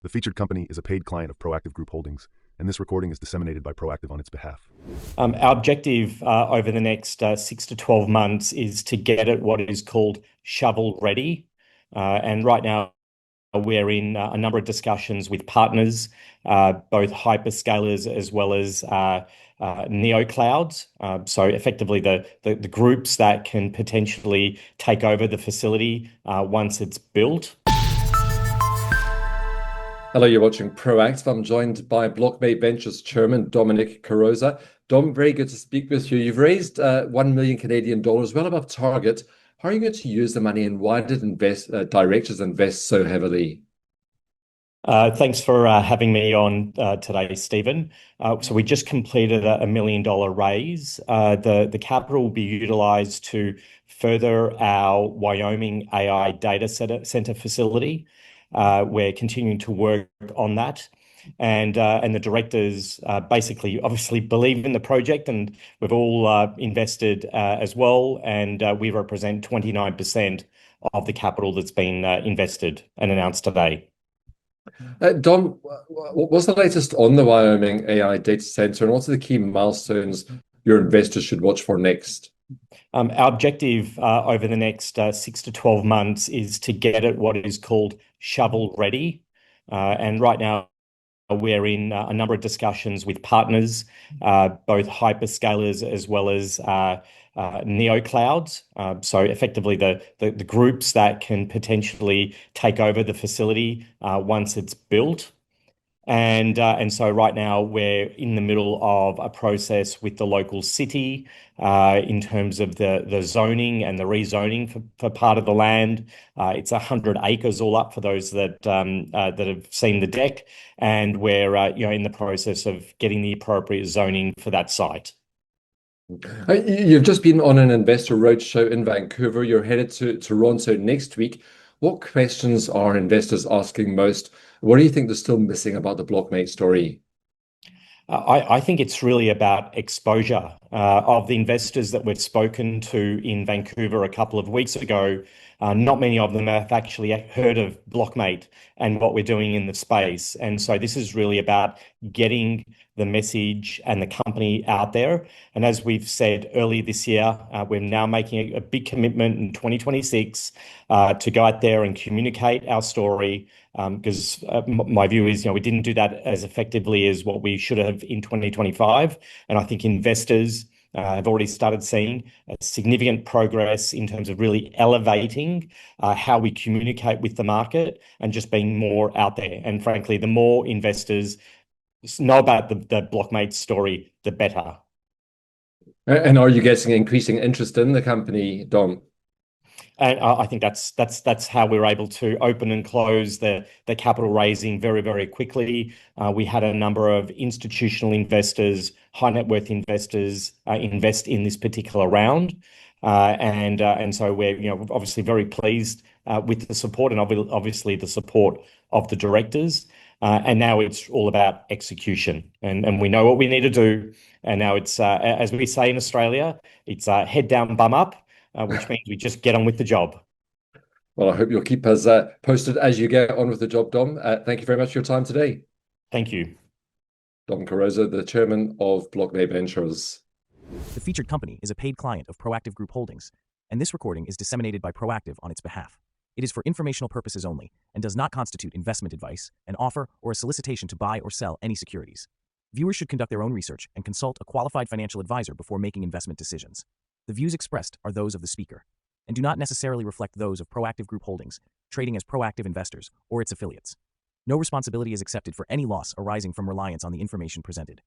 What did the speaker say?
The featured company is a paid client of Proactive Group Holdings, and this recording is disseminated by Proactive on its behalf. Our objective over the next 6 to 12 months is to get at what is called shovel ready. And right now, we're in a number of discussions with partners, both hyperscalers as well as Neoclouds. So effectively, the groups that can potentially take over the facility once it's built. Hello, you're watching Proactive. I'm joined by Blockmate Ventures Chairman Domenic Carosa. Dom, very good to speak with you. You've raised 1 million Canadian dollars, well above target. How are you going to use the money, and why did directors invest so heavily? Thanks for having me on today, Stephen. So we just completed a $1 million raise. The capital will be utilized to further our Wyoming AI Data Center facility. We're continuing to work on that. And the directors basically obviously believe in the project, and we've all invested as well. And we represent 29% of the capital that's been invested and announced today. Dom, what's the latest on the Wyoming AI Data Center, and what are the key milestones your investors should watch for next? Our objective over the next 6 to 12 months is to get at what is called shovel ready. And right now, we're in a number of discussions with partners, both hyperscalers as well as Neoclouds. So effectively, the groups that can potentially take over the facility once it's built. And so right now we're in the middle of a process with the local city in terms of the zoning and the rezoning for part of the land. It's 100 acres all up for those that have seen the deck, and we're in the process of getting the appropriate zoning for that site. You've just been on an investor roadshow in Vancouver. You're headed to Toronto next week. What questions are investors asking most? What do you think they're still missing about the Blockmate story? I think it's really about exposure. Of the investors that we've spoken to in Vancouver a couple of weeks ago, not many of them have actually heard of Blockmate and what we're doing in the space. And so this is really about getting the message and the company out there. And as we've said earlier this year, we're now making a big commitment in 2026 to go out there and communicate our story. Because my view is, we didn't do that as effectively as what we should have in 2025. And I think investors have already started seeing significant progress in terms of really elevating how we communicate with the market and just being more out there. And frankly, the more investors know about the Blockmate story, the better. And are you getting increasing interest in the company, Dom? And I think that's how we were able to open and close the capital raising very, very quickly. We had a number of institutional investors, high net worth investors, invest in this particular round, and so we're obviously very pleased with the support, and obviously the support of the directors. And now it's all about execution, and we know what we need to do. And now it's as we say in Australia, it's head down, bum up. Which means we just get on with the job. Well, I hope you'll keep us posted as you get on with the job, Dom. Thank you very much for your time today. Thank you. Dom Carosa, the chairman of Blockmate Ventures. The featured company is a paid client of Proactive Group Holdings, and this recording is disseminated by Proactive on its behalf. It is for informational purposes only and does not constitute investment advice, an offer, or a solicitation to buy or sell any securities. Viewers should conduct their own research and consult a qualified financial advisor before making investment decisions. The views expressed are those of the speaker and do not necessarily reflect those of Proactive Group Holdings, trading as Proactive Investors, or its affiliates. No responsibility is accepted for any loss arising from reliance on the information presented.